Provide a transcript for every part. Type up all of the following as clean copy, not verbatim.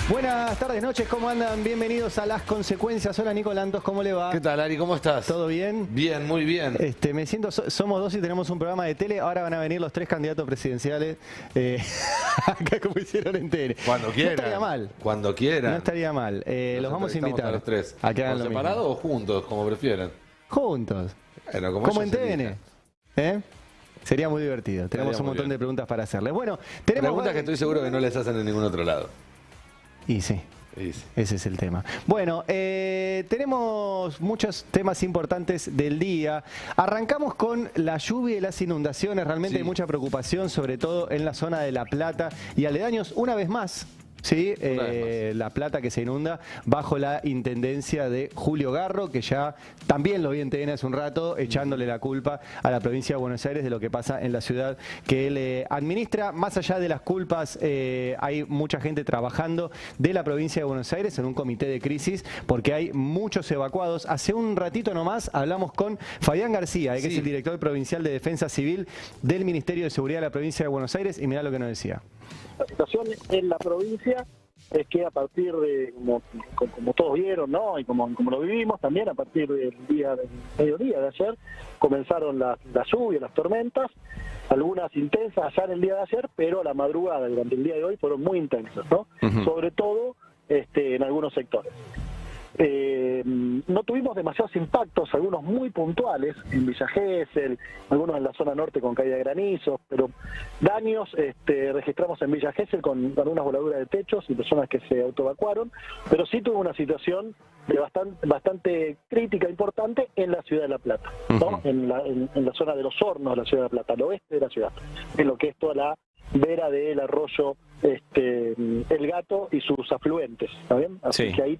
Buenas tardes, noches, ¿cómo andan? Bienvenidos a Las Consecuencias. Hola, Nico Lantos, ¿cómo le va? ¿Qué tal, Ari? ¿Cómo estás? ¿Todo bien? Bien, muy bien. Me siento, somos dos y tenemos un programa de tele. Ahora van a venir los tres candidatos presidenciales, acá como hicieron en tele. Cuando quieran. No estaría mal. Cuando quieran. No estaría mal. Los vamos a invitar. A los tres. A que hagan lo ¿Separados mismo. o juntos, como prefieran? Juntos. Bueno, como en ellos TN. elijan. Sería muy divertido. Tenemos un montón de preguntas para hacerles. Bueno, tenemos... Preguntas que estoy seguro que no les hacen en ningún otro lado. Y sí. Sí. Ese es el tema. Bueno, tenemos muchos temas importantes del día. Arrancamos con la lluvia y las inundaciones. Realmente Sí. hay mucha preocupación, sobre todo en la zona de La Plata y aledaños, una vez más. Sí, La Plata que se inunda bajo la intendencia de Julio Garro, que ya también lo vi en TN hace un rato, echándole la culpa a la provincia de Buenos Aires de lo que pasa en la ciudad que él administra. Más allá de las culpas, hay mucha gente trabajando de la provincia de Buenos Aires en un comité de crisis, porque hay muchos evacuados. Hace un ratito nomás hablamos con Fabián García, que es el director provincial de Defensa Civil del Ministerio de Seguridad de la provincia de Buenos Aires, y mirá lo que nos decía. La situación en la provincia es que a partir de, como todos vieron, ¿no? Y como lo vivimos también, a partir del mediodía de ayer, comenzaron las lluvias, las tormentas, algunas intensas ya en el día de ayer, pero a la madrugada, durante el día de hoy, fueron muy intensas, ¿no? Sobre todo en algunos sectores. No tuvimos demasiados impactos, algunos muy puntuales en Villa Gesell, algunos en la zona norte con caída de granizos, pero daños registramos en Villa Gesell con algunas voladuras de techos y personas que se autoevacuaron, pero sí tuvo una situación de bastante crítica, importante en la ciudad de La Plata, ¿no? En la zona de los Hornos de la ciudad de La Plata, al oeste de la ciudad, en lo que es toda la vera del arroyo El Gato y sus afluentes, ¿está bien? Así que ahí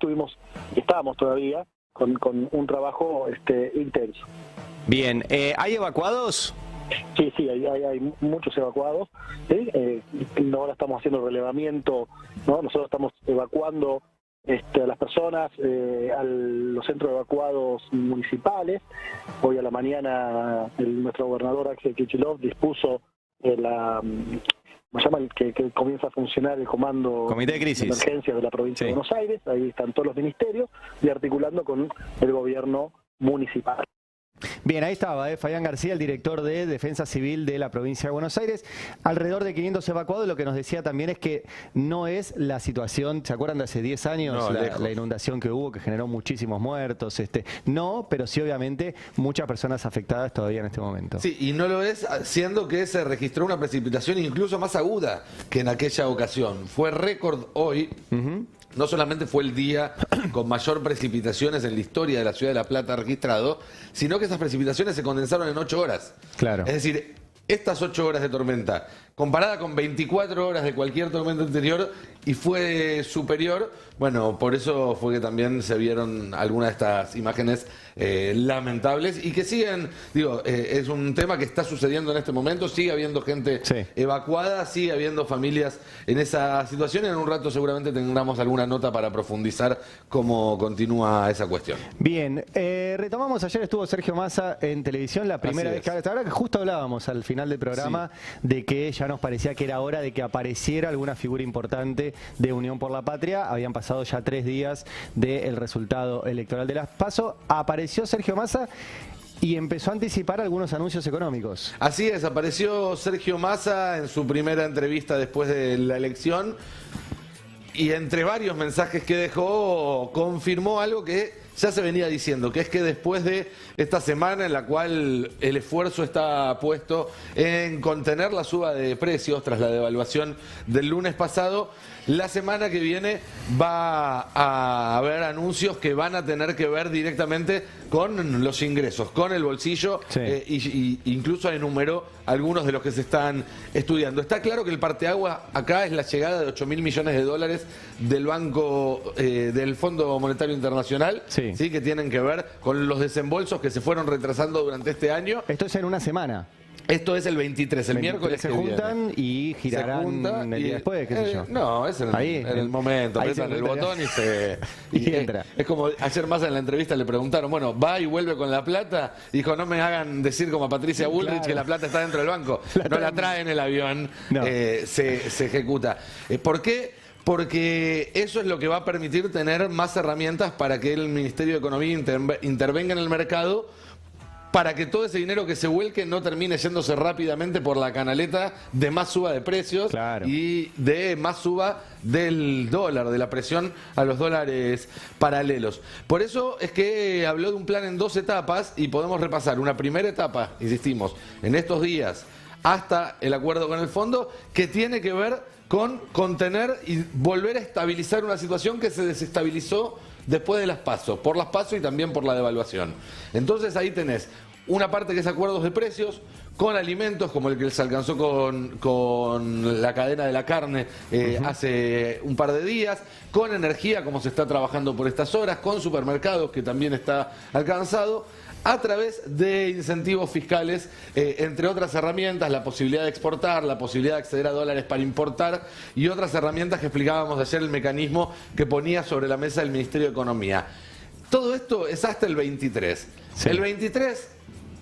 estábamos todavía con un trabajo intenso. Bien, ¿hay evacuados? Sí, hay muchos evacuados, ¿sí? Ahora estamos haciendo relevamiento, ¿no? Nosotros estamos evacuando a las personas a los centros evacuados municipales. Hoy a la mañana nuestro gobernador Axel Kicillof dispuso que comienza a funcionar el comité de crisis de emergencia de la provincia de Buenos Aires. Ahí están todos los ministerios y articulando con el gobierno municipal. Bien, ahí estaba Fabián García, el director de Defensa Civil de la provincia de Buenos Aires. Alrededor de 500 evacuados. Lo que nos decía también es que no es la situación, ¿se acuerdan de hace 10 años? No, la inundación que hubo, que generó muchísimos muertos. No, pero sí obviamente muchas personas afectadas todavía en este momento. Sí, y no lo es, siendo que se registró una precipitación incluso más aguda que en aquella ocasión. Fue récord hoy. No solamente fue el día con mayor precipitaciones en la historia de la ciudad de La Plata registrado, sino que esas precipitaciones se condensaron en 8 horas. Claro. Es decir, estas 8 horas de tormenta, comparada con 24 horas de cualquier tormenta anterior, y fue superior, bueno, por eso fue que también se vieron algunas de estas imágenes lamentables y que siguen, es un tema que está sucediendo en este momento, sigue habiendo gente evacuada, sigue habiendo familias en esa situación y en un rato seguramente tengamos alguna nota para profundizar cómo continúa esa cuestión. Bien, retomamos, ayer estuvo Sergio Massa en televisión, la primera vez que ahora que justo hablábamos al final del programa de que ya nos parecía que era hora de que apareciera alguna figura importante de Unión por la Patria. Habían pasado ya 3 días del resultado electoral de las PASO. Apareció Sergio Massa y empezó a anticipar algunos anuncios económicos. Así es, apareció Sergio Massa en su primera entrevista después de la elección y entre varios mensajes que dejó confirmó algo que ya se venía diciendo, que es que después de esta semana en la cual el esfuerzo está puesto en contener la suba de precios tras la devaluación del lunes pasado, la semana que viene va a haber anuncios que van a tener que ver directamente con los ingresos, con el bolsillo, y incluso enumeró algunos de los que se están estudiando. Está claro que el parteaguas acá es la llegada de 8.000 millones de dólares del del Fondo Monetario Internacional, ¿sí? Que tienen que ver con los desembolsos que se fueron retrasando durante este año. Esto es en una semana. Esto es el 23, el miércoles se juntan y girarán el día después, qué sé yo. No, es en el momento, apretan el botón y entra. Es como ayer más en la entrevista le preguntaron, bueno, ¿va y vuelve con la plata? Dijo, no me hagan decir como a Patricia Bullrich que la plata está dentro del banco. No la traen el avión, se ejecuta. ¿Por qué? porque eso es lo que va a permitir tener más herramientas para que el Ministerio de Economía intervenga en el mercado, para que todo ese dinero que se vuelque no termine yéndose rápidamente por la canaleta de más suba de precios y de más suba del dólar, de la presión a los dólares paralelos. Por eso es que habló de un plan en 2 etapas y podemos repasar una primera etapa, insistimos, en estos días hasta el acuerdo con el fondo, que tiene que ver con contener y volver a estabilizar una situación que se desestabilizó después de las PASO, por las PASO y también por la devaluación. Entonces ahí tenés una parte que es acuerdos de precios con alimentos, como el que se alcanzó con la cadena de la carne hace un par de días, con energía, como se está trabajando por estas horas, con supermercados, que también está alcanzado, a través de incentivos fiscales, entre otras herramientas, la posibilidad de exportar, la posibilidad de acceder a dólares para importar y otras herramientas que explicábamos ayer, el mecanismo que ponía sobre la mesa el Ministerio de Economía. Todo esto es hasta el 23. Sí. El 23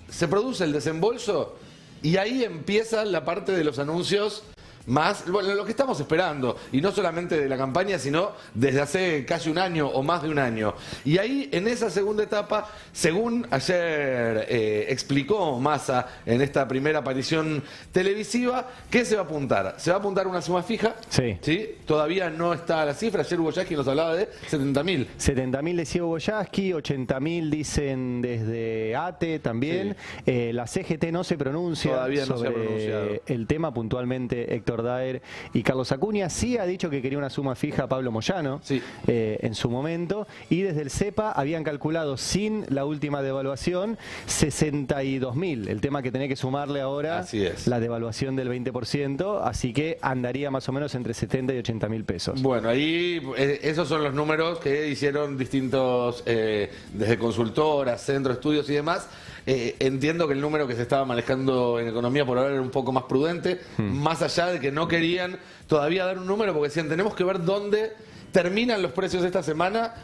se produce el desembolso y ahí empieza la parte de los anuncios más, bueno, lo que estamos esperando, y no solamente de la campaña, sino desde hace casi un año o más de un año. Y ahí, en esa segunda etapa, según ayer explicó Massa en esta primera aparición televisiva, ¿qué se va a apuntar? Se va a apuntar una suma fija, ¿sí? Todavía no está la cifra. Ayer Hugo Yasky nos hablaba de 70.000. 70.000 decía Hugo Yasky, 80.000 dicen desde ATE también. Sí. La CGT no se pronuncia. Todavía no sobre se ha pronunciado el tema puntualmente. Héctor Daer y Carlos Acuña sí ha dicho que quería una suma fija a Pablo Moyano en su momento, y desde el CEPA habían calculado sin la última devaluación 62.000, el tema que tenés que sumarle ahora la devaluación del 20%, así que andaría más o menos entre 70 y 80.000 pesos. Bueno, ahí esos son los números que hicieron distintos, desde consultoras, centros, estudios y demás. Entiendo que el número que se estaba manejando en economía por ahora era un poco más prudente, más allá de que no querían todavía dar un número, porque decían, tenemos que ver dónde terminan los precios esta semana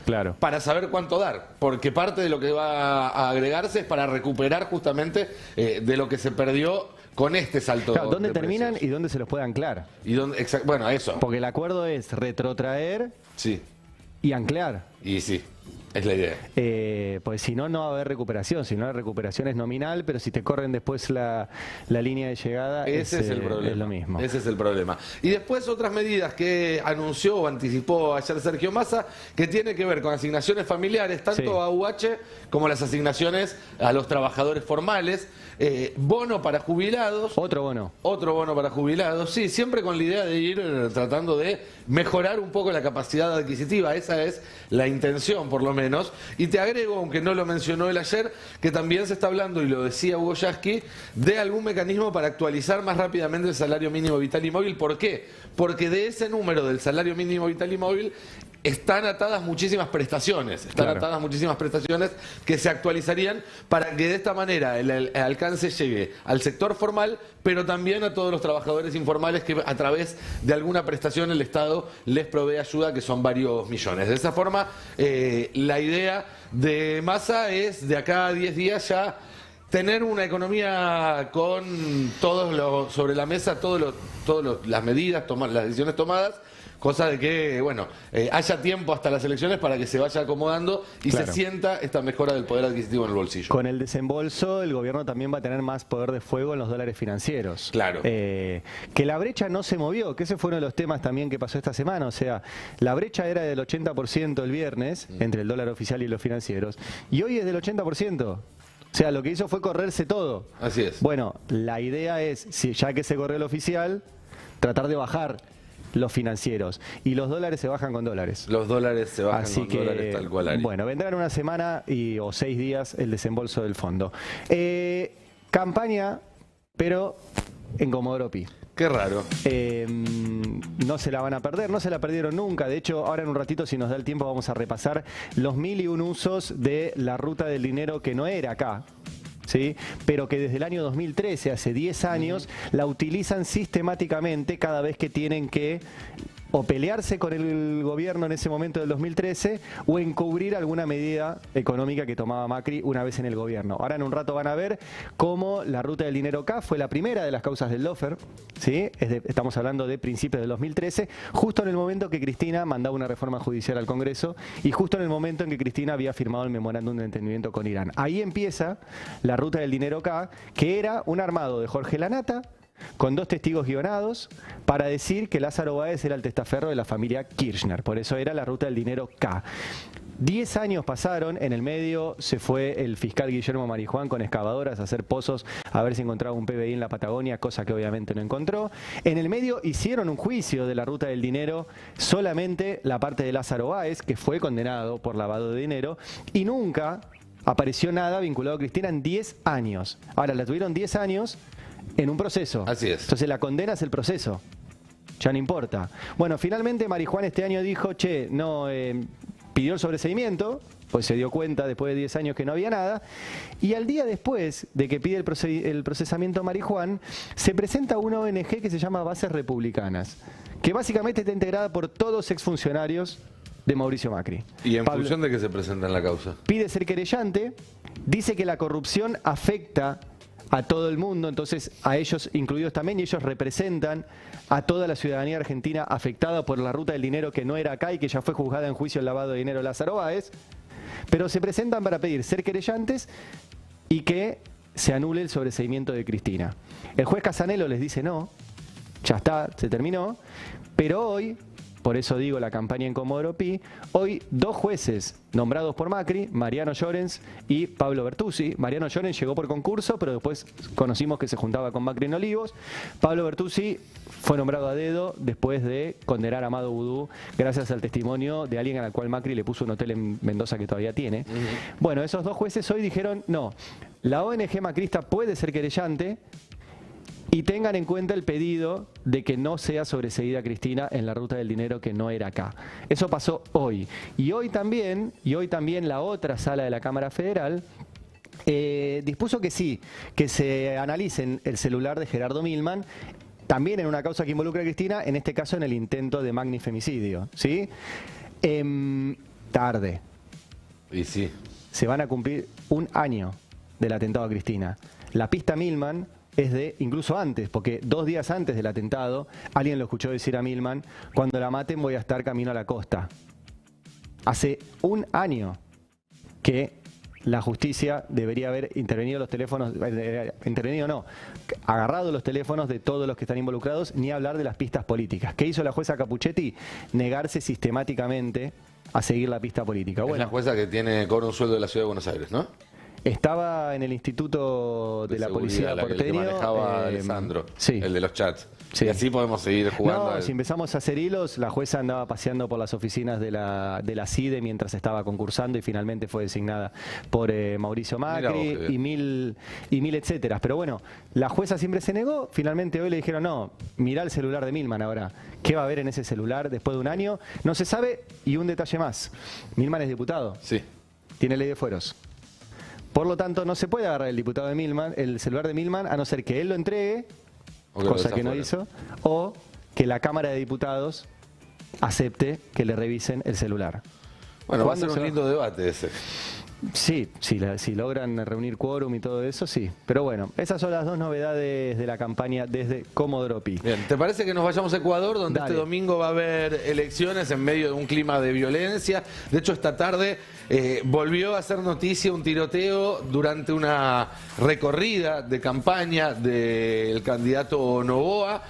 para saber cuánto dar, porque parte de lo que va a agregarse es para recuperar justamente de lo que se perdió con este salto. Claro, ¿dónde terminan y dónde se los puede anclar? Y dónde, bueno, eso. Porque el acuerdo es retrotraer y anclar. Y sí. Es la idea. Pues si no, no va a haber recuperación. Si no, la recuperación es nominal, pero si te corren después la línea de llegada, ese es el problema. Es lo mismo. Ese es el problema. Y después otras medidas que anunció o anticipó ayer Sergio Massa, que tiene que ver con asignaciones familiares, tanto a UH como las asignaciones a los trabajadores formales, bono para jubilados. Otro bono. Otro bono para jubilados, sí, siempre con la idea de ir tratando de mejorar un poco la capacidad adquisitiva. Esa es la intención, por lo menos. Y te agrego, aunque no lo mencionó él ayer, que también se está hablando, y lo decía Hugo Yasky, de algún mecanismo para actualizar más rápidamente el salario mínimo vital y móvil. ¿Por qué? Porque de ese número del salario mínimo vital y móvil están atadas muchísimas prestaciones, atadas muchísimas prestaciones que se actualizarían para que de esta manera el alcance llegue al sector formal, pero también a todos los trabajadores informales que a través de alguna prestación el Estado les provee ayuda, que son varios millones. De esa forma, la idea de Massa es de acá a 10 días ya tener una economía con sobre la mesa, las medidas, las decisiones tomadas, cosa de que, bueno, haya tiempo hasta las elecciones para que se vaya acomodando y se sienta esta mejora del poder adquisitivo en el bolsillo. Con el desembolso, el gobierno también va a tener más poder de fuego en los dólares financieros. Claro. Que la brecha no se movió, que ese fue uno de los temas también que pasó esta semana. O sea, la brecha era del 80% el viernes, entre el dólar oficial y los financieros, y hoy es del 80%. O sea, lo que hizo fue correrse todo. Así es. Bueno, la idea es, ya que se corrió el oficial, tratar de bajar los financieros. Y los dólares se bajan con dólares. Los dólares se bajan con dólares, tal cual. Ari. Bueno, vendrán una semana o 6 días el desembolso del fondo. Campaña, pero en Comodoro Pi. Qué raro. No se la van a perder, no se la perdieron nunca. De hecho, ahora en un ratito, si nos da el tiempo, vamos a repasar los 1001 usos de la ruta del dinero que no era acá, ¿sí? Pero que desde el año 2013, hace 10 años, la utilizan sistemáticamente cada vez que tienen que o pelearse con el gobierno en ese momento del 2013 o encubrir alguna medida económica que tomaba Macri una vez en el gobierno. Ahora en un rato van a ver cómo la ruta del dinero K fue la primera de las causas del Lofer, ¿sí? Estamos hablando de principios del 2013, justo en el momento que Cristina mandaba una reforma judicial al Congreso y justo en el momento en que Cristina había firmado el memorándum de entendimiento con Irán. Ahí empieza la ruta del dinero K, que era un armado de Jorge Lanata, con 2 testigos guionados para decir que Lázaro Báez era el testaferro de la familia Kirchner. Por eso era la ruta del dinero K. 10 años pasaron, en el medio se fue el fiscal Guillermo Marijuán con excavadoras a hacer pozos a ver si encontraba un PBI en la Patagonia, cosa que obviamente no encontró. En el medio hicieron un juicio de la ruta del dinero solamente la parte de Lázaro Báez, que fue condenado por lavado de dinero, y nunca apareció nada vinculado a Cristina en 10 años. Ahora, la tuvieron 10 años en un proceso. Así es. Entonces la condena es el proceso. Ya no importa. Bueno, finalmente Marijuán este año dijo, pidió el sobreseimiento, pues se dio cuenta después de 10 años que no había nada, y al día después de que pide el procesamiento Marijuán, se presenta una ONG que se llama Bases Republicanas, que básicamente está integrada por todos exfuncionarios de Mauricio Macri. ¿Y en función de qué se presenta en la causa? Pide ser querellante, dice que la corrupción afecta a todo el mundo, entonces a ellos incluidos también, y ellos representan a toda la ciudadanía argentina afectada por la ruta del dinero que no era acá y que ya fue juzgada en juicio el lavado de dinero Lázaro Báez, pero se presentan para pedir ser querellantes y que se anule el sobreseimiento de Cristina. El juez Casanelo les dice no, ya está, se terminó, pero hoy, por eso digo la campaña en Comodoro Pi, hoy 2 jueces nombrados por Macri, Mariano Llorens y Pablo Bertuzzi. Mariano Llorens llegó por concurso, pero después conocimos que se juntaba con Macri en Olivos. Pablo Bertuzzi fue nombrado a dedo después de condenar a Amado Vudú, gracias al testimonio de alguien al cual Macri le puso un hotel en Mendoza que todavía tiene. Bueno, esos 2 jueces hoy dijeron, no, la ONG macrista puede ser querellante, y tengan en cuenta el pedido de que no sea sobreseída Cristina en la ruta del dinero que no era acá. Eso pasó hoy. Y hoy también la otra sala de la Cámara Federal dispuso que sí, que se analicen el celular de Gerardo Milman, también en una causa que involucra a Cristina, en este caso en el intento de magnifemicidio, ¿sí? Tarde. Y sí. Se van a cumplir 1 año del atentado a Cristina. La pista Milman es de incluso antes, porque 2 días antes del atentado, alguien lo escuchó decir a Milman, cuando la maten voy a estar camino a la costa. Hace 1 año que la justicia debería haber intervenido los teléfonos, agarrado los teléfonos de todos los que están involucrados, ni hablar de las pistas políticas. ¿Qué hizo la jueza Capuchetti? Negarse sistemáticamente a seguir la pista política. Bueno, es la jueza que cobra un sueldo de la Ciudad de Buenos Aires, ¿no? Estaba en el Instituto de la Policía porteño. Que manejaba Alessandro, sí. El de los chats. Sí. Y así podemos seguir jugando. No, si empezamos a hacer hilos, la jueza andaba paseando por las oficinas de la CIDE mientras estaba concursando y finalmente fue designada por Mauricio Macri y mil etcétera. Pero bueno, la jueza siempre se negó. Finalmente hoy le dijeron, no, mirá el celular de Milman ahora. ¿Qué va a haber en ese celular después de 1 año? No se sabe. Y un detalle más. Milman es diputado. Sí. Tiene ley de fueros. Por lo tanto, no se puede agarrar el diputado de Milman, el celular de Milman, a no ser que él lo entregue, cosa que no hizo, o que la Cámara de Diputados acepte que le revisen el celular. Bueno, va a ser un lindo debate ese. Sí, si logran reunir quórum y todo eso, sí. Pero bueno, esas son las 2 novedades de la campaña desde Comodoro Pi. Bien, ¿te parece que nos vayamos a Ecuador, donde este domingo va a haber elecciones en medio de un clima de violencia? De hecho, esta tarde volvió a hacer noticia un tiroteo durante una recorrida de campaña del candidato Noboa.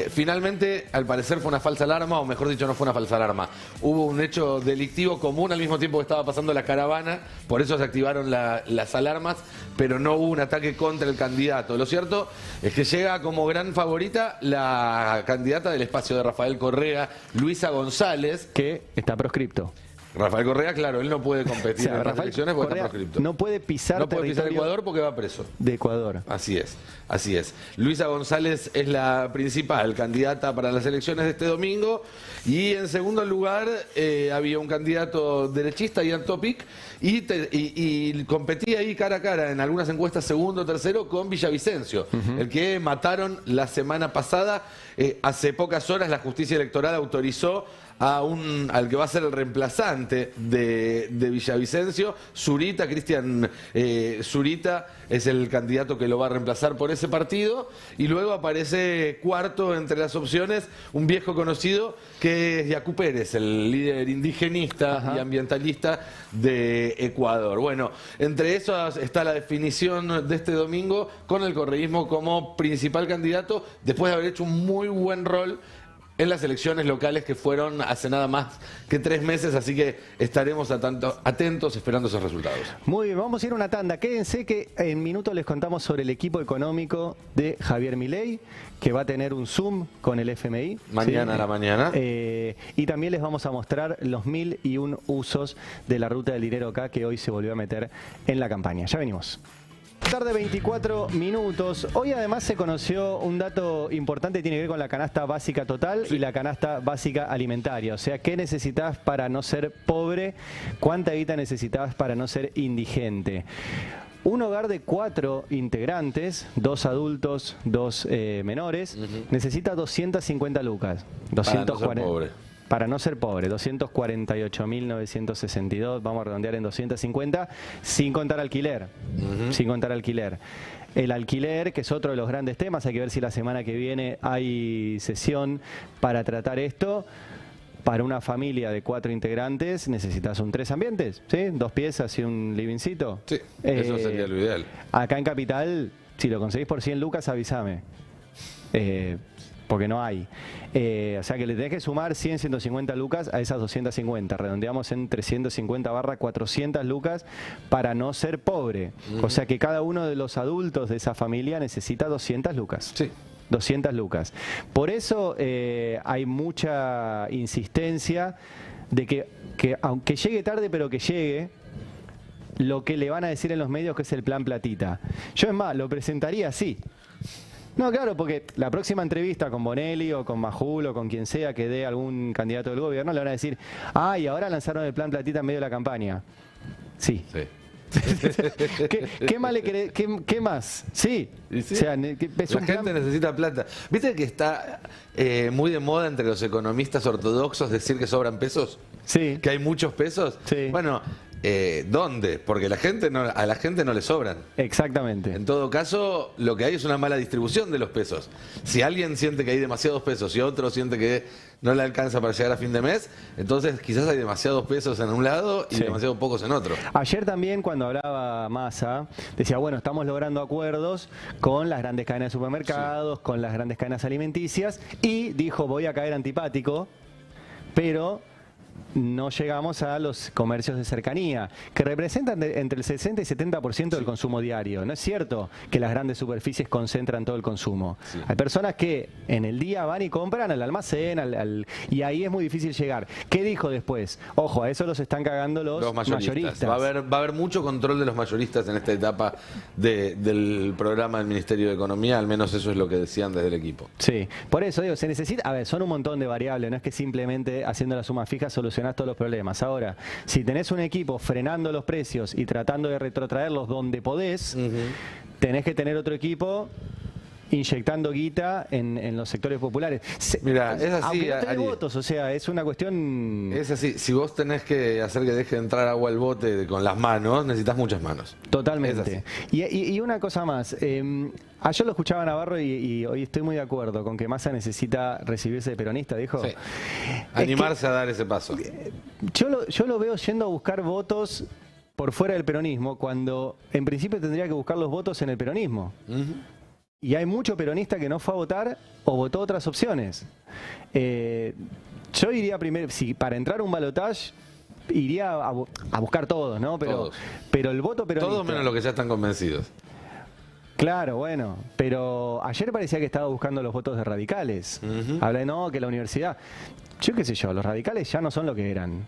Finalmente, al parecer fue una falsa alarma, o mejor dicho, no fue una falsa alarma. Hubo un hecho delictivo común al mismo tiempo que estaba pasando la caravana, por eso se activaron las alarmas, pero no hubo un ataque contra el candidato. Lo cierto es que llega como gran favorita la candidata del espacio de Rafael Correa, Luisa González. Que está proscripto. Rafael Correa, claro, él no puede competir en las elecciones porque está proscripto. No puede pisar No puede pisar Ecuador porque va preso. De Ecuador. Así es, así es. Luisa González es la principal candidata para las elecciones de este domingo. Y en segundo lugar había un candidato derechista, Ian Topic, y competía ahí cara a cara en algunas encuestas segundo, tercero con Villavicencio, el que mataron la semana pasada. Hace pocas horas la justicia electoral autorizó al que va a ser el reemplazante de Villavicencio, Zurita, Cristian Zurita es el candidato que lo va a reemplazar por ese partido, y luego aparece cuarto entre las opciones un viejo conocido que es Yacu Pérez, el líder indigenista y ambientalista de Ecuador. Bueno, entre esas está la definición de este domingo con el correísmo como principal candidato después de haber hecho un muy buen rol en las elecciones locales que fueron hace nada más que 3 meses, así que estaremos atentos esperando esos resultados. Muy bien, vamos a ir a una tanda. Quédense que en minutos les contamos sobre el equipo económico de Javier Milei, que va a tener un Zoom con el FMI. Mañana a la mañana. Y también les vamos a mostrar los 1001 usos de la ruta del dinero acá, que hoy se volvió a meter en la campaña. Ya venimos. Tarde 24 minutos. Hoy además se conoció un dato importante, tiene que ver con la canasta básica total y la canasta básica alimentaria. O sea, ¿qué necesitas para no ser pobre? ¿Cuánta guita necesitas para no ser indigente? Un hogar de 4 integrantes, 2 adultos, 2 menores, necesita 250 lucas. 240. Para no ser pobre, 248.962, vamos a redondear en 250, sin contar alquiler, sin contar alquiler. El alquiler, que es otro de los grandes temas, hay que ver si la semana que viene hay sesión para tratar esto. Para una familia de 4 integrantes necesitas un 3 ambientes, ¿sí? 2 piezas y un livingcito. Sí, eso sería lo ideal. Acá en Capital, si lo conseguís por 100 lucas, avísame. Porque no hay. O sea que le tenés que sumar 100, 150 lucas a esas 250. Redondeamos en 350/400 lucas para no ser pobre. O sea que cada uno de los adultos de esa familia necesita 200 lucas. Sí. 200 lucas. Por eso hay mucha insistencia de que aunque llegue tarde, pero que llegue lo que le van a decir en los medios que es el plan platita. Yo es más, lo presentaría así. No, claro, porque la próxima entrevista con Bonelli o con Majul o con quien sea que dé algún candidato del gobierno le van a decir, y ahora lanzaron el plan platita en medio de la campaña. Sí. ¿Qué más le querés? ¿Qué más? Sí. ¿Sí? O sea, la gente necesita plata. ¿Viste que está muy de moda entre los economistas ortodoxos decir que sobran pesos? Sí. Que hay muchos pesos. Sí. Bueno, ¿dónde? Porque a la gente no le sobran. Exactamente. En todo caso, lo que hay es una mala distribución de los pesos. Si alguien siente que hay demasiados pesos y otro siente que no le alcanza para llegar a fin de mes, entonces quizás hay demasiados pesos en un lado y demasiado pocos en otro. Ayer también, cuando hablaba Massa, decía, bueno, estamos logrando acuerdos con las grandes cadenas de supermercados, con las grandes cadenas alimenticias, y dijo, voy a caer antipático, pero no llegamos a los comercios de cercanía, que representan entre el 60 y 70% del consumo diario. No es cierto que las grandes superficies concentran todo el consumo. Hay personas que en el día van y compran al almacén, y ahí es muy difícil llegar. ¿Qué dijo después? Ojo, a eso los están cagando los mayoristas. Va a haber mucho control de los mayoristas en esta etapa del programa del Ministerio de Economía, al menos eso es lo que decían desde el equipo. Sí, por eso digo, se necesita, a ver, son un montón de variables, no es que simplemente haciendo la suma fija solucionás todos los problemas. Ahora, si tenés un equipo frenando los precios y tratando de retrotraerlos donde podés, tenés que tener otro equipo inyectando guita en los sectores populares. Mira, es así, aunque no tenés Ari, votos, o sea, es una cuestión... Es así, si vos tenés que hacer que deje de entrar agua al bote con las manos, necesitas muchas manos. Totalmente. Y una cosa más, ayer lo escuchaba Navarro y hoy estoy muy de acuerdo con que Massa necesita recibirse de peronista, dijo. Sí. Animarse a dar ese paso. Yo lo veo yendo a buscar votos por fuera del peronismo, cuando en principio tendría que buscar los votos en el peronismo. Y hay mucho peronista que no fue a votar o votó otras opciones. Yo iría primero, si para entrar a un balotaje, iría a buscar todos, ¿no? Pero el voto peronista... Todos menos los que ya están convencidos. Claro, bueno, pero ayer parecía que estaba buscando los votos de radicales. Habla de que la universidad... Yo qué sé yo, los radicales ya no son lo que eran.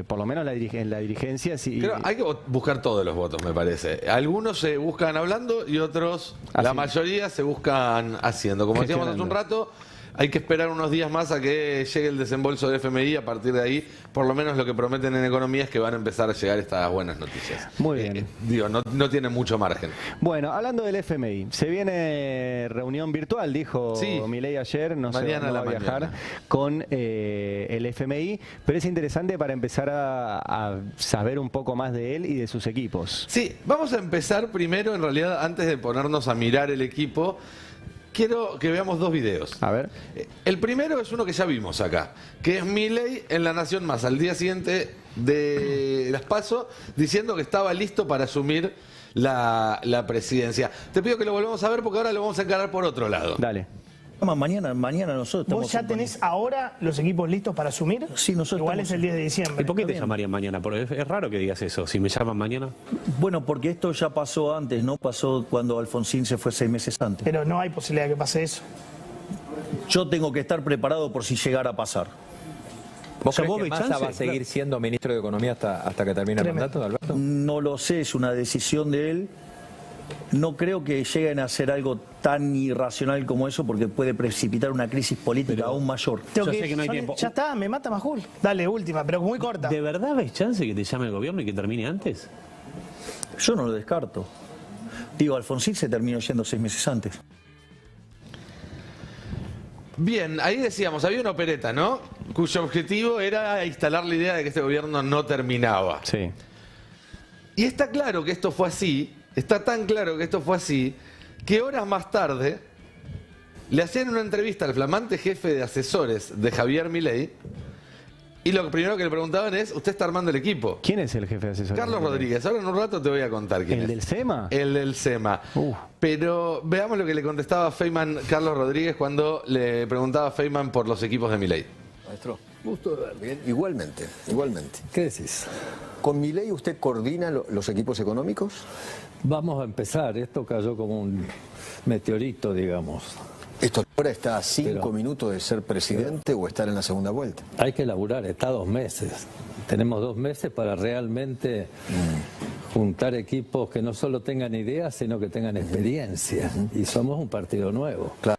por lo menos en la dirigencia. Sí, Creo, hay que buscar todos los votos, me parece. Algunos se buscan hablando y otros, la mayoría, se buscan haciendo. Como decíamos hace un rato, hay que esperar unos días más a que llegue el desembolso de FMI. A partir de ahí, por lo menos lo que prometen en economía es que van a empezar a llegar estas buenas noticias. Muy bien. Digo, no tiene mucho margen. Bueno, hablando del FMI, se viene reunión virtual, dijo Milei ayer, no sé, no va a viajar con el FMI, pero es interesante para empezar a saber un poco más de él y de sus equipos. Sí, vamos a empezar primero, en realidad, antes de ponernos a mirar el equipo. Quiero que veamos dos videos. A ver. El primero es uno que ya vimos acá, que es Milei en La Nación Más, al día siguiente de las PASO, diciendo que estaba listo para asumir la presidencia. Te pido que lo volvamos a ver porque ahora lo vamos a encarar por otro lado. Dale. Mañana nosotros estamos. ¿Vos ya tenés ahora los equipos listos para asumir? Sí, nosotros igual estamos... es el 10 de diciembre. ¿Y por qué te llamarían mañana? Porque es raro que digas eso, si me llaman mañana. Bueno, porque esto ya pasó antes, ¿no? Pasó cuando Alfonsín se fue 6 meses antes. Pero no hay posibilidad de que pase eso. Yo tengo que estar preparado por si llegara a pasar. ¿Vos crees que Massa va a seguir siendo ministro de Economía hasta que termine el mandato, Alberto? No lo sé, es una decisión de él. No creo que lleguen a hacer algo tan irracional como eso porque puede precipitar una crisis política aún mayor. Yo sé que no hay tiempo. Ya está, me mata Majul. Dale, última, pero muy corta. ¿De verdad ves chance que te llame el gobierno y que termine antes? Yo no lo descarto. Digo, Alfonsín se terminó yendo 6 meses antes. Bien, ahí decíamos, había una opereta, ¿no? Cuyo objetivo era instalar la idea de que este gobierno no terminaba. Sí. Y está claro que esto fue así, está tan claro que esto fue así, que horas más tarde le hacían una entrevista al flamante jefe de asesores de Javier Milei y lo primero que le preguntaban es, ¿usted está armando el equipo? ¿Quién es el jefe de asesores? Carlos Rodríguez. Ahora en un rato te voy a contar quién es. ¿El del SEMA? El del SEMA. Pero veamos lo que le contestaba Feynman Carlos Rodríguez cuando le preguntaba a Feynman por los equipos de Milei. Maestro, gusto de ver. Bien, igualmente. ¿Qué decís? ¿Con Milei usted coordina los equipos económicos? Vamos a empezar, esto cayó como un meteorito, digamos. ¿Esto ahora está a 5 minutos de ser presidente o estar en la segunda vuelta? Hay que laburar, está 2 meses. Tenemos 2 meses para realmente juntar equipos que no solo tengan ideas, sino que tengan experiencia. Y somos un partido nuevo. Claro.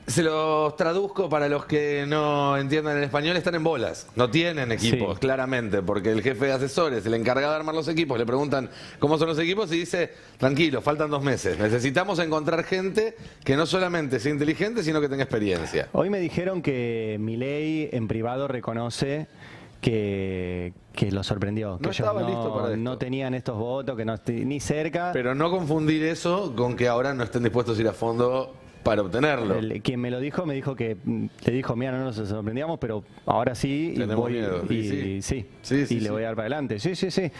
Se los traduzco para los que no entiendan el español, están en bolas. No tienen equipos, claramente, porque el jefe de asesores, el encargado de armar los equipos, le preguntan cómo son los equipos y dice, tranquilo, faltan 2 meses. Necesitamos encontrar gente que no solamente sea inteligente, sino que tenga experiencia. Hoy me dijeron que Milei en privado reconoce que lo sorprendió. No que ellos estaba listo para esto. no tenían estos votos, que no ni cerca. Pero no confundir eso con que ahora no estén dispuestos a ir a fondo para obtenerlo. Quien me lo dijo, me dijo que le dijo, mira, no nos sorprendíamos, pero ahora sí, y Tenemos voy, miedo. y le voy a dar para adelante. Sí.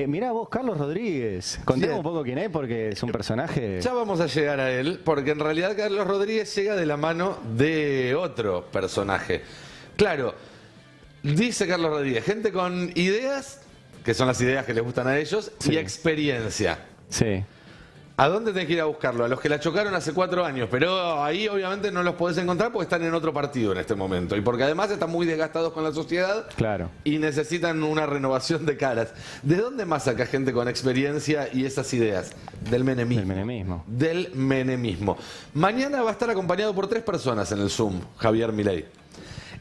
Mirá vos, Carlos Rodríguez, contemos un poco quién es, porque es un personaje. Ya vamos a llegar a él, porque en realidad Carlos Rodríguez llega de la mano de otro personaje. Claro, dice Carlos Rodríguez, gente con ideas, que son las ideas que les gustan a ellos, y experiencia. Sí. ¿A dónde tenés que ir a buscarlo? A los que la chocaron hace 4 años, pero ahí obviamente no los podés encontrar porque están en otro partido en este momento y porque además están muy desgastados con la sociedad y necesitan una renovación de caras. ¿De dónde más saca gente con experiencia y esas ideas? Del menemismo. Del menemismo. Mañana va a estar acompañado por 3 personas en el Zoom, Javier Milei.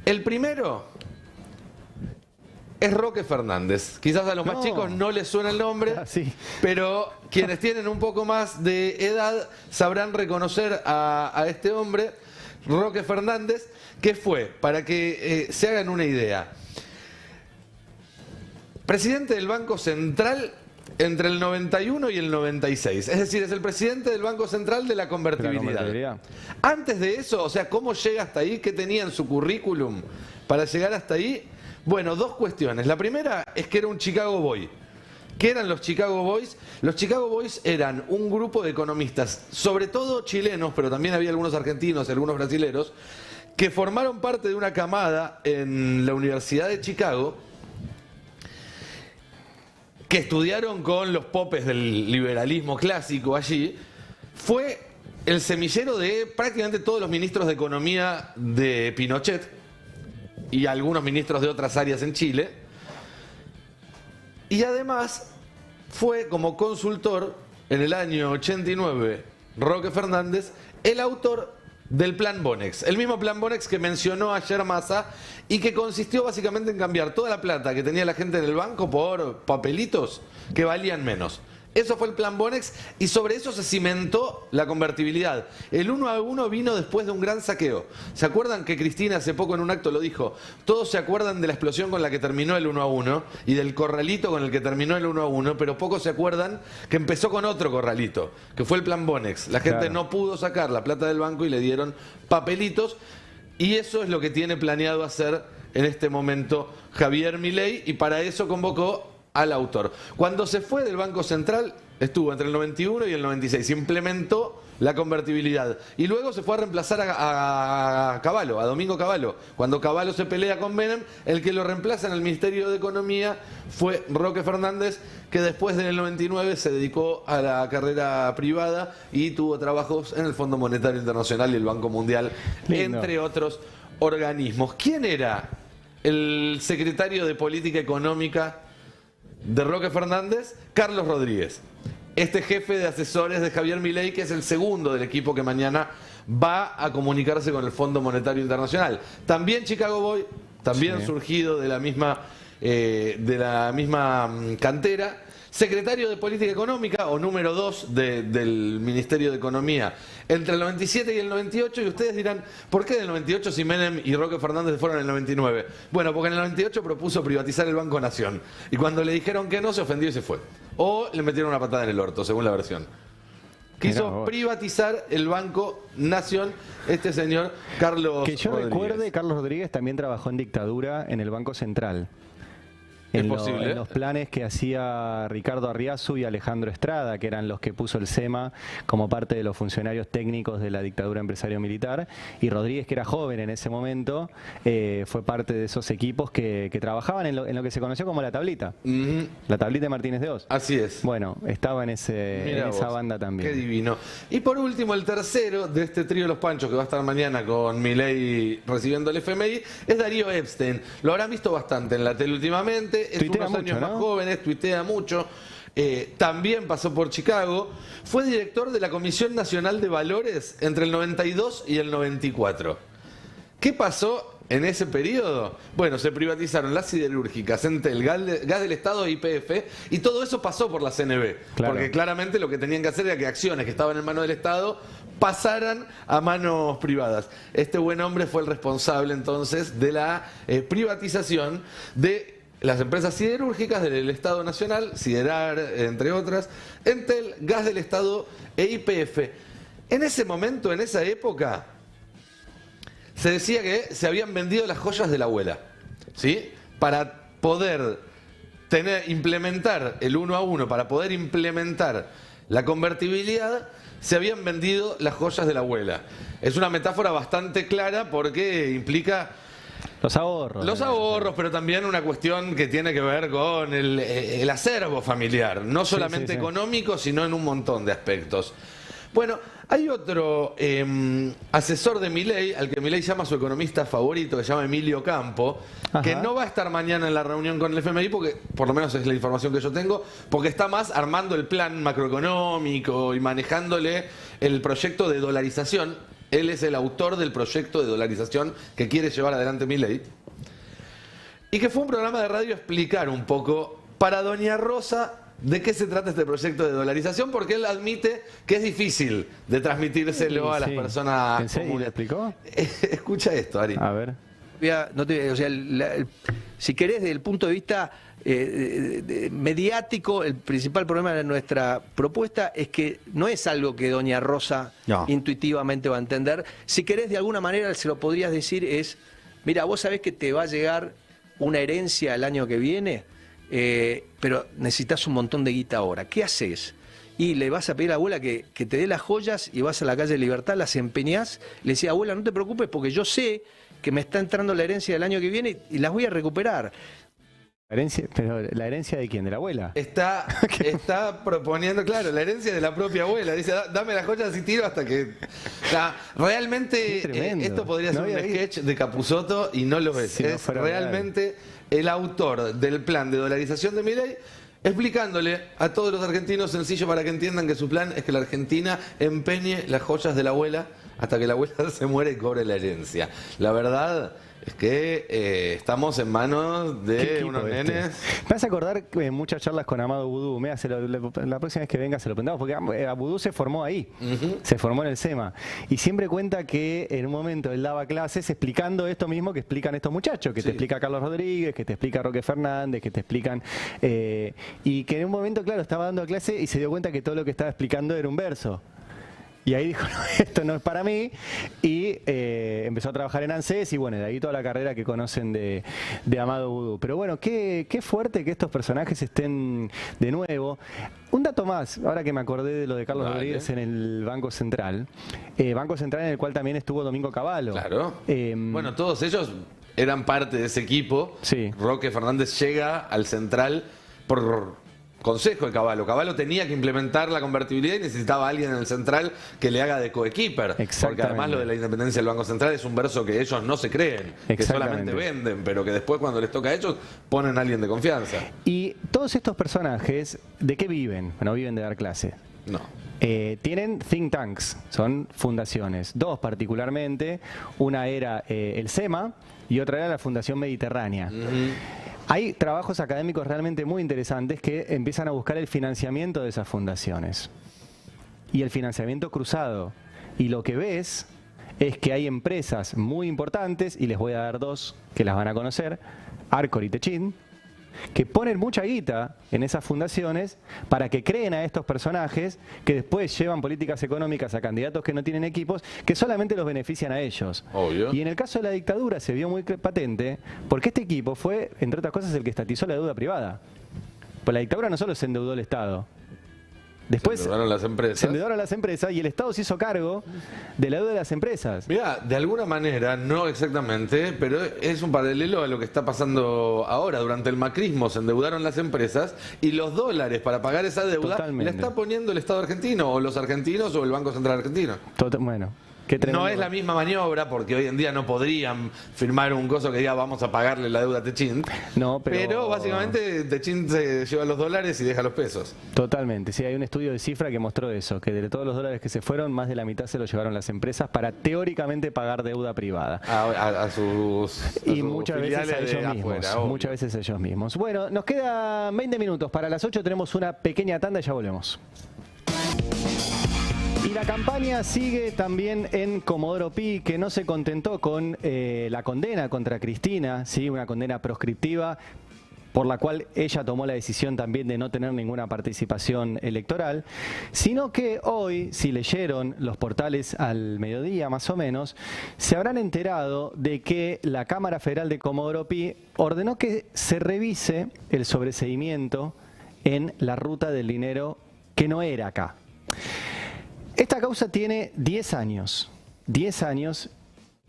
El primero es Roque Fernández. Quizás a los más chicos no les suena el nombre, pero quienes tienen un poco más de edad sabrán reconocer a este hombre, Roque Fernández, que fue, para que se hagan una idea, presidente del Banco Central entre el 91 y el 96. Es decir, es el presidente del Banco Central de la convertibilidad. Antes de eso, o sea, ¿cómo llega hasta ahí? ¿Qué tenía en su currículum para llegar hasta ahí? Bueno, 2 cuestiones. La primera es que era un Chicago Boy. ¿Qué eran los Chicago Boys? Los Chicago Boys eran un grupo de economistas, sobre todo chilenos, pero también había algunos argentinos y algunos brasileros, que formaron parte de una camada en la Universidad de Chicago, que estudiaron con los popes del liberalismo clásico allí. Fue el semillero de prácticamente todos los ministros de Economía de Pinochet. y algunos ministros de otras áreas en Chile. Y además fue como consultor en el año 89 Roque Fernández, el autor del Plan Bonex. El mismo Plan Bonex que mencionó ayer Massa y que consistió básicamente en cambiar toda la plata que tenía la gente en el banco por papelitos que valían menos. Eso fue el Plan Bonex y sobre eso se cimentó la convertibilidad. El 1 a 1 vino después de un gran saqueo. ¿Se acuerdan que Cristina hace poco en un acto lo dijo? Todos se acuerdan de la explosión con la que terminó el 1 a 1 y del corralito con el que terminó el 1 a 1, pero pocos se acuerdan que empezó con otro corralito, que fue el Plan Bonex. La gente no pudo sacar la plata del banco y le dieron papelitos y eso es lo que tiene planeado hacer en este momento Javier Milei y para eso convocó al autor. Cuando se fue del Banco Central, estuvo entre el 91 y el 96, implementó la convertibilidad y luego se fue a reemplazar a Cavallo, a Domingo Cavallo. Cuando Cavallo se pelea con Menem, el que lo reemplaza en el Ministerio de Economía fue Roque Fernández, que después del 99 se dedicó a la carrera privada y tuvo trabajos en el Fondo Monetario Internacional y el Banco Mundial, entre otros organismos. ¿Quién era el secretario de Política Económica de Roque Fernández? Carlos Rodríguez, este jefe de asesores de Javier Milei, que es el segundo del equipo que mañana va a comunicarse con el Fondo Monetario Internacional. También Chicago Boy, también surgido de la misma cantera, secretario de Política Económica o número 2 del Ministerio de Economía entre el 97 y el 98, y ustedes dirán, ¿por qué del 98 si Menem y Roque Fernández fueron en el 99? Bueno, porque en el 98 propuso privatizar el Banco Nación y cuando le dijeron que no, se ofendió y se fue. O le metieron una patada en el orto, según la versión. Quiso privatizar el Banco Nación este señor Carlos Que yo Rodríguez. recuerde, Carlos Rodríguez también trabajó en dictadura en el Banco Central. En los planes que hacía Ricardo Arriazu y Alejandro Estrada, que eran los que puso el SEMA como parte de los funcionarios técnicos de la dictadura empresario-militar. Y Rodríguez, que era joven en ese momento, fue parte de esos equipos que trabajaban en lo que se conoció como la tablita. La tablita de Martínez de Oz. Así es. Bueno, estaba en esa banda también. Qué divino. Y por último, el tercero de este trío de los Panchos, que va a estar mañana con Milei recibiendo el FMI, es Darío Epstein. Lo habrán visto bastante en la tele últimamente. Es Tuitea unos años mucho, más jóvenes, tuitea mucho. También pasó por Chicago. Fue director de la Comisión Nacional de Valores entre el 92 y el 94. ¿Qué pasó en ese periodo? Bueno, se privatizaron las siderúrgicas, Entel, Gas del Estado e YPF, y todo eso pasó por la CNB. Claro. Porque claramente lo que tenían que hacer era que acciones que estaban en manos del Estado pasaran a manos privadas. Este buen hombre fue el responsable entonces de la privatización de las empresas siderúrgicas del Estado Nacional, Siderar, entre otras, Entel, Gas del Estado e YPF. En ese momento, en esa época, se decía que se habían vendido las joyas de la abuela, ¿sí? Para poder implementar el 1 a 1, para poder implementar la convertibilidad, se habían vendido las joyas de la abuela. Es una metáfora bastante clara porque implica los ahorros. Los ahorros, pero también una cuestión que tiene que ver con el acervo familiar, no solamente económico, sino en un montón de aspectos. Bueno, hay otro asesor de Milei, al que Milei llama su economista favorito, que se llama Emilio Campo, que no va a estar mañana en la reunión con el FMI, porque por lo menos es la información que yo tengo, porque está más armando el plan macroeconómico y manejándole el proyecto de dolarización. Él es el autor del proyecto de dolarización que quiere llevar adelante Milei. Y que fue un programa de radio a explicar un poco para Doña Rosa de qué se trata este proyecto de dolarización, porque él admite que es difícil de transmitírselo a las personas comunes. ¿Y le explicó? Escucha esto, Ari. A ver. Si querés, desde el punto de vista mediático, el principal problema de nuestra propuesta es que no es algo que Doña Rosa intuitivamente va a entender. Si querés, de alguna manera, se lo podrías decir es, mira, vos sabés que te va a llegar una herencia el año que viene, pero necesitas un montón de guita ahora. ¿Qué haces? Y le vas a pedir a la abuela que te dé las joyas y vas a la calle Libertad, las empeñás, le decís, abuela, no te preocupes porque yo sé que me está entrando la herencia del año que viene y las voy a recuperar. Pero la herencia de quién, de la abuela. Está proponiendo, claro, la herencia de la propia abuela. Dice, dame las joyas y tiro hasta que... O sea, realmente esto podría ser un sketch de Capusotto y no lo es. Si no es fuera realmente el autor del plan de dolarización de Milei explicándole a todos los argentinos, sencillo para que entiendan que su plan es que la Argentina empeñe las joyas de la abuela hasta que la abuela se muera y cobre la herencia. La verdad es que estamos en manos de unos nenes. Me hace acordar muchas charlas con Amado Boudou. La próxima vez que venga se lo preguntamos, porque Boudou se formó ahí, se formó en el SEMA. Y siempre cuenta que en un momento él daba clases explicando esto mismo que explican estos muchachos, que te explica Carlos Rodríguez, que te explica Roque Fernández, que te explican... y que en un momento, claro, estaba dando clase y se dio cuenta que todo lo que estaba explicando era un verso. Y ahí dijo, no, esto no es para mí, y empezó a trabajar en ANSES y bueno, de ahí toda la carrera que conocen de Amado Boudou. Pero bueno, qué fuerte que estos personajes estén de nuevo. Un dato más, ahora que me acordé de lo de Carlos Rodríguez en el Banco Central. Banco Central en el cual también estuvo Domingo Cavallo. Claro. Bueno, todos ellos eran parte de ese equipo. Sí. Roque Fernández llega al Central por... consejo de Cavallo. Cavallo tenía que implementar la convertibilidad y necesitaba a alguien en el Central que le haga de coequiper. Porque además lo de la independencia del Banco Central es un verso que ellos no se creen, que solamente venden, pero que después cuando les toca a ellos ponen a alguien de confianza. Y todos estos personajes, ¿de qué viven? No viven de dar clase. No. Tienen think tanks, son fundaciones. Dos particularmente, una era el SEMA y otra era la Fundación Mediterránea. Hay trabajos académicos realmente muy interesantes que empiezan a buscar el financiamiento de esas fundaciones y el financiamiento cruzado. Y lo que ves es que hay empresas muy importantes, y les voy a dar dos que las van a conocer, Arcor y Techin, que ponen mucha guita en esas fundaciones para que creen a estos personajes que después llevan políticas económicas a candidatos que no tienen equipos, que solamente los benefician a ellos. Obvio. Y en el caso de la dictadura se vio muy patente porque este equipo fue, entre otras cosas, el que estatizó la deuda privada. Pues la dictadura no solo se endeudó el Estado. Después se endeudaron las empresas. Se endeudaron las empresas y el Estado se hizo cargo de la deuda de las empresas. Mira, de alguna manera, no exactamente, pero es un paralelo a lo que está pasando ahora. Durante el macrismo se endeudaron las empresas y los dólares para pagar esa deuda la está poniendo el Estado argentino, o los argentinos, o el Banco Central argentino. Bueno. No es la misma maniobra, porque hoy en día no podrían firmar un coso que diga vamos a pagarle la deuda a Techin. No, pero básicamente Techin se lleva los dólares y deja los pesos. Totalmente. Sí, hay un estudio de Cifra que mostró eso, que de todos los dólares que se fueron, más de la mitad se los llevaron las empresas para teóricamente pagar deuda privada. A sus muchas veces a ellos mismos. Afuera, muchas veces a ellos mismos. Bueno, nos quedan 20 minutos. Para las 8 tenemos una pequeña tanda y ya volvemos. Y la campaña sigue también en Comodoro Pi, que no se contentó con la condena contra Cristina, ¿sí? Una condena proscriptiva por la cual ella tomó la decisión también de no tener ninguna participación electoral, sino que hoy, si leyeron los portales al mediodía más o menos, se habrán enterado de que la Cámara Federal de Comodoro Pi ordenó que se revise el sobreseimiento en la ruta del dinero que no era acá. Esta causa tiene 10 años,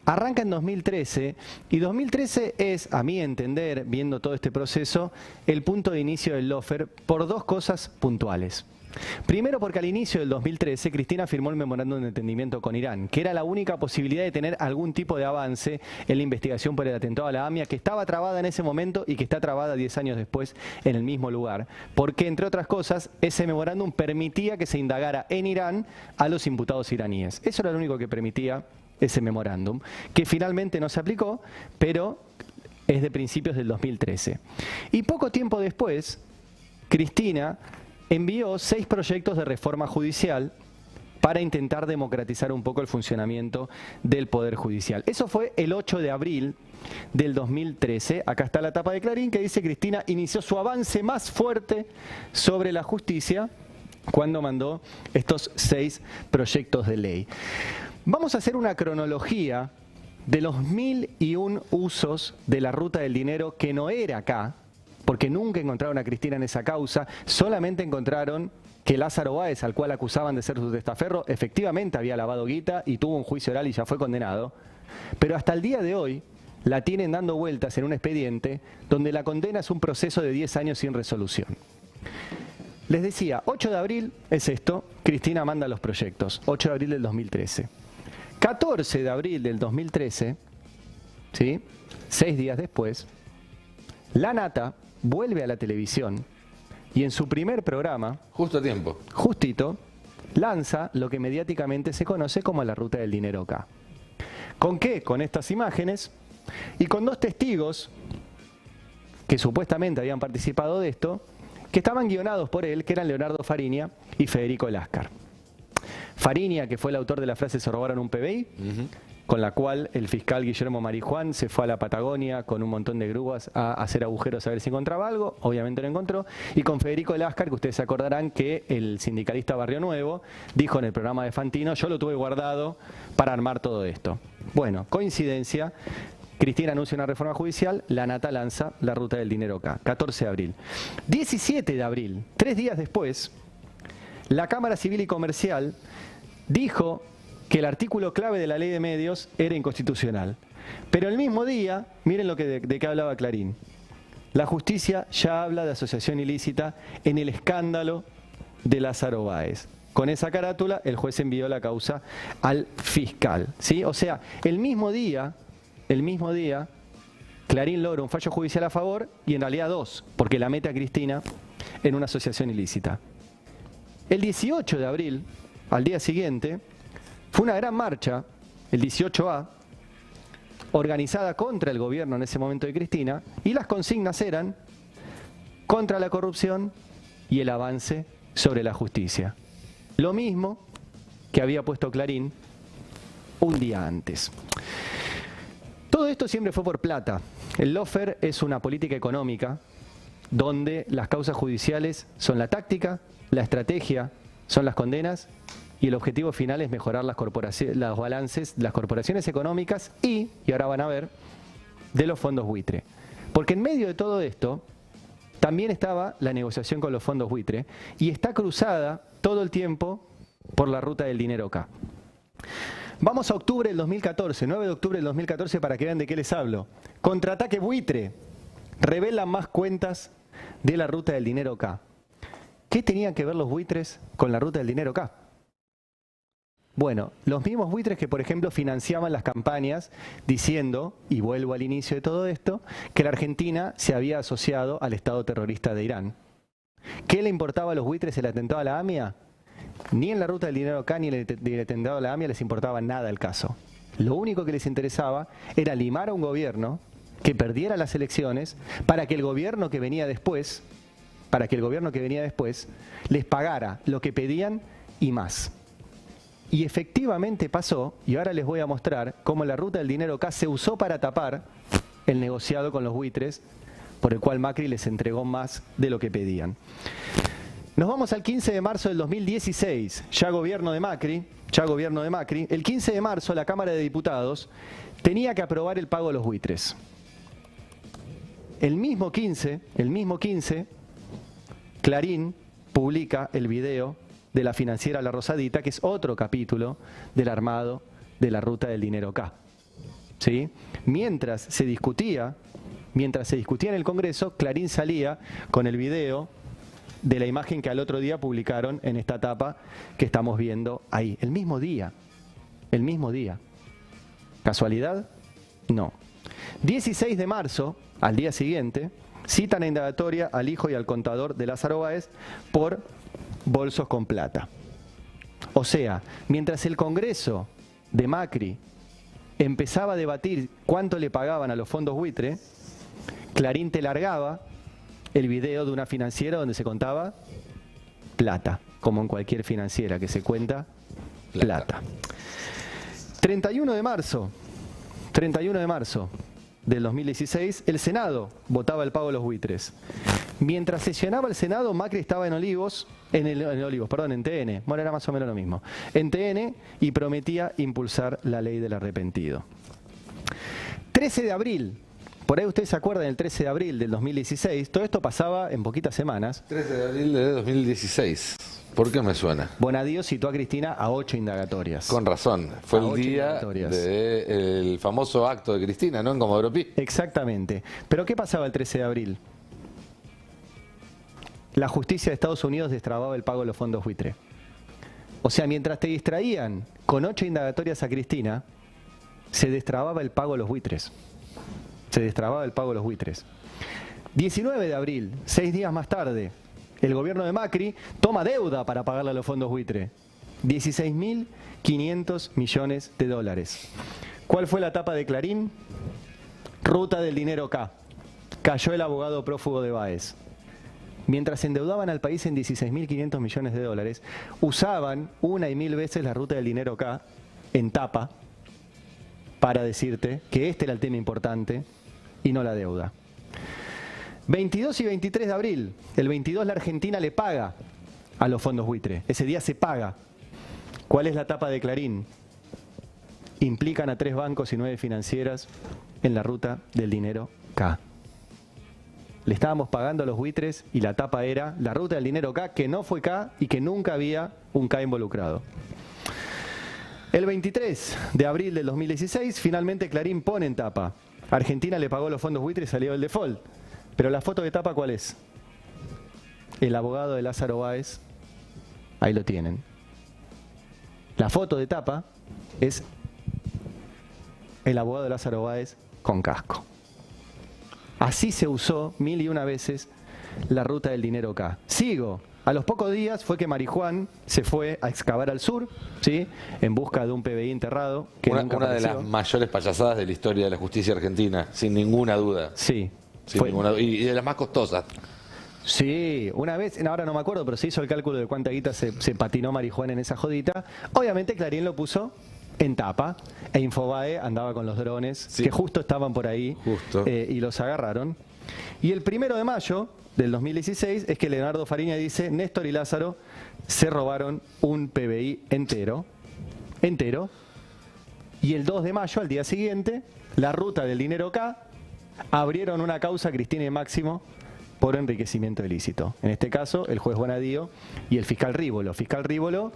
arranca en 2013 y 2013 es, a mi entender, viendo todo este proceso, el punto de inicio del lawfare por dos cosas puntuales. Primero, porque al inicio del 2013 Cristina firmó el memorándum de entendimiento con Irán, que era la única posibilidad de tener algún tipo de avance en la investigación por el atentado a la AMIA, que estaba trabada en ese momento y que está trabada 10 años después en el mismo lugar, porque entre otras cosas ese memorándum permitía que se indagara en Irán a los imputados iraníes. Eso era lo único que permitía ese memorándum, que finalmente no se aplicó, pero es de principios del 2013. Y poco tiempo después, Cristina envió 6 proyectos de reforma judicial para intentar democratizar un poco el funcionamiento del Poder Judicial. Eso fue el 8 de abril del 2013. Acá está la tapa de Clarín que dice: Cristina inició su avance más fuerte sobre la justicia cuando mandó estos 6 proyectos de ley. Vamos a hacer una cronología de los 1001 usos de la ruta del dinero que no era acá, porque nunca encontraron a Cristina en esa causa, solamente encontraron que Lázaro Báez, al cual acusaban de ser su testaferro, efectivamente había lavado guita y tuvo un juicio oral y ya fue condenado. Pero hasta el día de hoy la tienen dando vueltas en un expediente donde la condena es un proceso de 10 años sin resolución. Les decía, 8 de abril es esto, Cristina manda los proyectos, 8 de abril del 2013. 14 de abril del 2013, ¿sí? 6 días después, La Nata vuelve a la televisión y en su primer programa, justo a tiempo, justito, lanza lo que mediáticamente se conoce como la ruta del dinero K. ¿Con qué? Con estas imágenes y con 2 testigos que supuestamente habían participado de esto, que estaban guionados por él, que eran Leonardo Fariña y Federico Eláscar. Fariña, que fue el autor de la frase "se robaron un PBI", con la cual el fiscal Guillermo Marijuán se fue a la Patagonia con un montón de grúas a hacer agujeros a ver si encontraba algo, obviamente no encontró, y con Federico Eláscar, que ustedes se acordarán que el sindicalista Barrio Nuevo dijo en el programa de Fantino, yo lo tuve guardado para armar todo esto. Bueno, coincidencia, Cristina anuncia una reforma judicial, La Nata lanza la ruta del dinero K, 14 de abril. 17 de abril, 3 días después, la Cámara Civil y Comercial dijo que el artículo clave de la ley de medios era inconstitucional. Pero el mismo día, miren de qué hablaba Clarín. La justicia ya habla de asociación ilícita en el escándalo de Lázaro Báez. Con esa carátula, el juez envió la causa al fiscal, ¿sí? O sea, el mismo día, Clarín logra un fallo judicial a favor y en realidad 2, porque la mete a Cristina en una asociación ilícita. El 18 de abril, al día siguiente, fue una gran marcha, el 18A, organizada contra el gobierno en ese momento de Cristina, y las consignas eran contra la corrupción y el avance sobre la justicia. Lo mismo que había puesto Clarín un día antes. Todo esto siempre fue por plata. El lawfare es una política económica donde las causas judiciales son la táctica, la estrategia son las condenas y el objetivo final es mejorar los balances de las corporaciones económicas y ahora van a ver, de los fondos buitre. Porque en medio de todo esto también estaba la negociación con los fondos buitre y está cruzada todo el tiempo por la ruta del dinero K. Vamos a octubre del 2014, 9 de octubre del 2014, para que vean de qué les hablo. Contraataque buitre. Revelan más cuentas de la ruta del dinero K. ¿Qué tenían que ver los buitres con la ruta del dinero K? Bueno, los mismos buitres que, por ejemplo, financiaban las campañas diciendo, y vuelvo al inicio de todo esto, que la Argentina se había asociado al Estado terrorista de Irán. ¿Qué le importaba a los buitres el atentado a la AMIA? Ni en la ruta del dinero K ni en el atentado a la AMIA les importaba nada el caso. Lo único que les interesaba era limar a un gobierno que perdiera las elecciones para que el gobierno que venía después, les pagara lo que pedían y más. Y efectivamente pasó, y ahora les voy a mostrar cómo la ruta del dinero K se usó para tapar el negociado con los buitres, por el cual Macri les entregó más de lo que pedían. Nos vamos al 15 de marzo del 2016, ya gobierno de Macri. El 15 de marzo la Cámara de Diputados tenía que aprobar el pago de los buitres. El mismo 15, Clarín publica el video de la financiera La Rosadita, que es otro capítulo del armado de la ruta del dinero K. ¿Sí? Mientras se discutía en el Congreso, Clarín salía con el video de la imagen que al otro día publicaron en esta tapa que estamos viendo ahí. El mismo día. ¿Casualidad? No. 16 de marzo, al día siguiente, citan a indagatoria al hijo y al contador de Lázaro Báez por bolsos con plata. O sea, mientras el Congreso de Macri empezaba a debatir cuánto le pagaban a los fondos buitre, Clarín te largaba el video de una financiera donde se contaba plata, como en cualquier financiera que se cuenta plata. 31 de marzo del 2016, el Senado votaba el pago de los buitres. Mientras sesionaba el Senado, Macri estaba en TN, bueno, era más o menos lo mismo, en TN, y prometía impulsar la ley del arrepentido. 13 de abril, por ahí ustedes se acuerdan, el 13 de abril del 2016, todo esto pasaba en poquitas semanas. 13 de abril de 2016. ¿Por qué me suena? Bonadío citó a Cristina a 8 indagatorias. Con razón. Fue A el 8 día indagatorias. del famoso acto de Cristina, ¿no? En Comodoro Pi. Exactamente. Pero ¿qué pasaba el 13 de abril? La justicia de Estados Unidos destrababa el pago de los fondos buitre. O sea, mientras te distraían con 8 indagatorias a Cristina, se destrababa el pago de los buitres. Se destrababa el pago de los buitres. 19 de abril, 6 días más tarde, el gobierno de Macri toma deuda para pagarle a los fondos buitre. 16.500 millones de dólares. ¿Cuál fue la tapa de Clarín? Ruta del dinero K. Cayó el abogado prófugo de Báez. Mientras endeudaban al país en 16.500 millones de dólares, usaban una y mil veces la ruta del dinero K en tapa para decirte que este era el tema importante y no la deuda. 22 y 23 de abril, el 22 la Argentina le paga a los fondos buitre. Ese día se paga. ¿Cuál es la tapa de Clarín? Implican a 3 bancos y 9 financieras en la ruta del dinero K. Le estábamos pagando a los buitres y la tapa era la ruta del dinero K, que no fue K y que nunca había un K involucrado. El 23 de abril del 2016, finalmente Clarín pone en tapa. Argentina le pagó los fondos buitres y salió del default. Pero la foto de tapa, ¿cuál es? El abogado de Lázaro Báez, ahí lo tienen. La foto de tapa es el abogado de Lázaro Báez con casco. Así se usó 1001 veces la ruta del dinero K. Sigo. A los pocos días fue que Marijuán se fue a excavar al sur, ¿sí? En busca de un PBI enterrado. Que Una nunca de apareció. las mayores payasadas de la historia de la justicia argentina, sin ninguna duda. Sí. Y de las más costosas. Sí, una vez, ahora no me acuerdo, pero se hizo el cálculo de cuánta guita se patinó Marijuán en esa jodita. Obviamente Clarín lo puso en tapa e Infobae andaba con los drones que justo estaban por ahí y los agarraron. Y el 1 de mayo del 2016 es que Leonardo Fariña dice: Néstor y Lázaro se robaron un PBI entero. Y el 2 de mayo, al día siguiente, la ruta del dinero K, abrieron una causa Cristina y Máximo por enriquecimiento ilícito. En este caso, el juez Bonadío y el fiscal Rívolo. Fiscal Rívolo,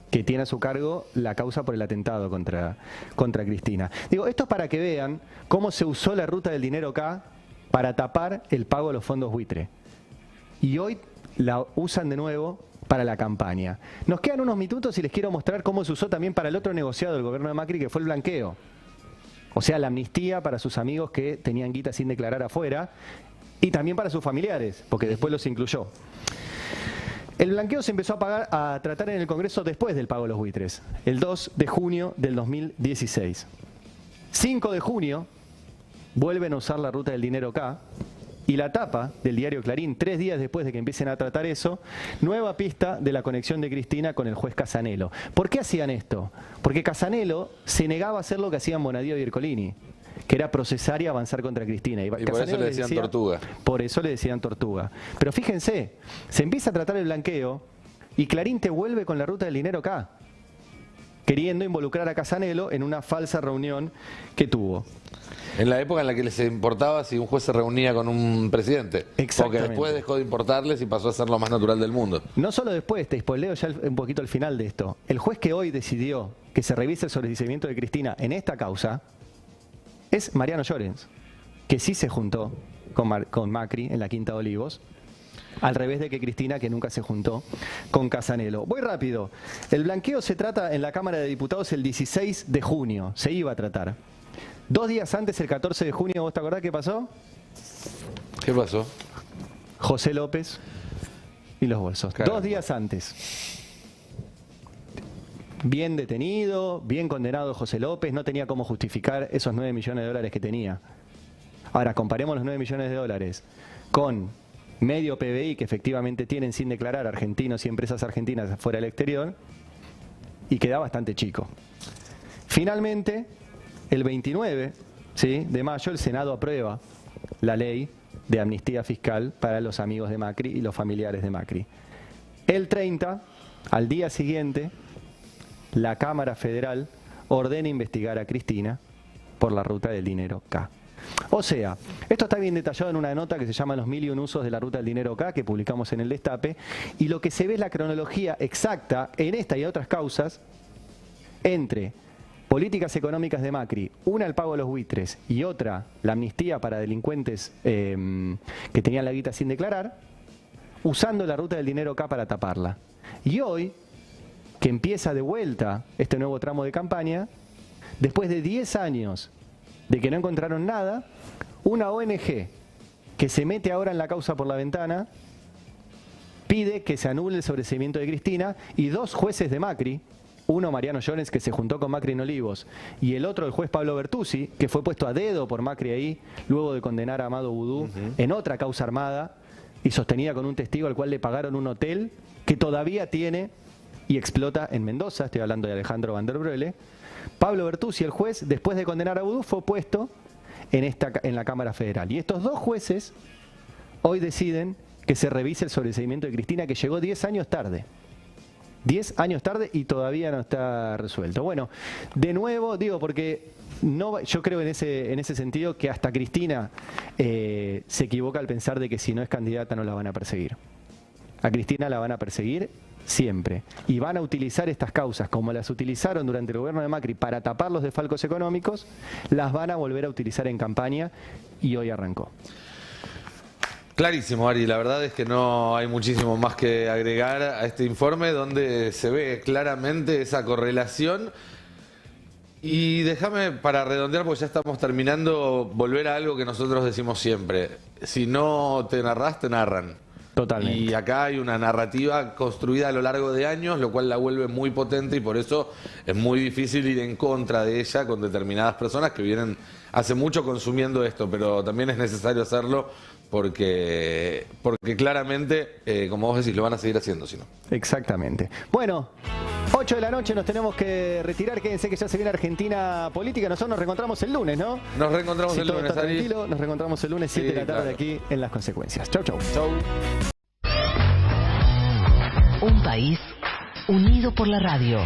que tiene a su cargo la causa por el atentado contra Cristina. Digo, esto es para que vean cómo se usó la ruta del dinero K para tapar el pago de los fondos buitre. Y hoy la usan de nuevo para la campaña. Nos quedan unos minutos y les quiero mostrar cómo se usó también para el otro negociado del gobierno de Macri, que fue el blanqueo. O sea, la amnistía para sus amigos que tenían guita sin declarar afuera y también para sus familiares, porque después los incluyó. El blanqueo se empezó a tratar en el Congreso después del pago de los buitres, el 2 de junio del 2016. 5 de junio vuelven a usar la ruta del dinero K y la tapa del diario Clarín, 3 días después de que empiecen a tratar eso, nueva pista de la conexión de Cristina con el juez Casanelo. ¿Por qué hacían esto? Porque Casanelo se negaba a hacer lo que hacían Bonadío y Ercolini, que era procesar y avanzar contra Cristina. Y por eso le decían tortuga. Por eso le decían tortuga. Pero fíjense, se empieza a tratar el blanqueo y Clarín te vuelve con la ruta del dinero K, queriendo involucrar a Casanelo en una falsa reunión que tuvo. En la época en la que les importaba si un juez se reunía con un presidente. Porque después dejó de importarles y pasó a ser lo más natural del mundo. No solo después, te spoileo ya un poquito el final de esto. El juez que hoy decidió que se revise el sobreseimiento de Cristina en esta causa es Mariano Llorens, que sí se juntó con Macri en la Quinta de Olivos, al revés de que Cristina, que nunca se juntó con Casanelo. Voy rápido. El blanqueo se trata en la Cámara de Diputados el 16 de junio. Se iba a tratar. 2 días antes, el 14 de junio, ¿vos te acordás qué pasó? ¿Qué pasó? José López y los bolsos. Claro. 2 días antes. Bien detenido, bien condenado José López, no tenía cómo justificar esos 9 millones de dólares que tenía. Ahora, comparemos los 9 millones de dólares con medio PBI que efectivamente tienen sin declarar argentinos y empresas argentinas fuera del exterior, y queda bastante chico. Finalmente, el 29 de mayo, el Senado aprueba la ley de amnistía fiscal para los amigos de Macri y los familiares de Macri. El 30, al día siguiente, la Cámara Federal ordena investigar a Cristina por la ruta del dinero K. O sea, esto está bien detallado en una nota que se llama Los 1001 usos de la ruta del dinero acá, que publicamos en el Destape, y lo que se ve es la cronología exacta en esta y otras causas entre políticas económicas de Macri, una el pago de los buitres y otra la amnistía para delincuentes que tenían la guita sin declarar, usando la ruta del dinero acá para taparla. Y hoy, que empieza de vuelta este nuevo tramo de campaña, después de 10 años de que no encontraron nada, una ONG que se mete ahora en la causa por la ventana pide que se anule el sobreseimiento de Cristina, y 2 jueces de Macri, uno Mariano Llorens, que se juntó con Macri en Olivos, y el otro el juez Pablo Bertuzzi, que fue puesto a dedo por Macri ahí, luego de condenar a Amado Vudú en otra causa armada y sostenida con un testigo al cual le pagaron un hotel que todavía tiene y explota en Mendoza. Estoy hablando de Alejandro Van der Breule. Pablo Bertuzzi, el juez, después de condenar a Vudú, fue puesto en la Cámara Federal. Y estos 2 jueces hoy deciden que se revise el sobreseimiento de Cristina, que llegó 10 años tarde. 10 años tarde y todavía no está resuelto. Bueno, de nuevo digo, porque no, yo creo en ese sentido que hasta Cristina se equivoca al pensar de que si no es candidata no la van a perseguir. A Cristina la van a perseguir siempre. Y van a utilizar estas causas, como las utilizaron durante el gobierno de Macri para tapar los desfalcos económicos, las van a volver a utilizar en campaña, y hoy arrancó. Clarísimo, Ari. La verdad es que no hay muchísimo más que agregar a este informe, donde se ve claramente esa correlación. Y déjame, para redondear, porque ya estamos terminando, volver a algo que nosotros decimos siempre. Si no te narrás, te narran. Totalmente. Y acá hay una narrativa construida a lo largo de años, lo cual la vuelve muy potente, y por eso es muy difícil ir en contra de ella con determinadas personas que vienen hace mucho consumiendo esto, pero también es necesario hacerlo porque claramente, como vos decís, lo van a seguir haciendo, si no. Exactamente. Bueno, 8 de la noche, nos tenemos que retirar. Quédense que ya se viene Argentina Política. Nosotros nos reencontramos el lunes, ¿no? Nos reencontramos el lunes, Ari. Tranquilo, nos reencontramos el lunes 7 de la tarde, claro, aquí en Las Consecuencias. Chau, chau. Chau. Un país unido por la radio.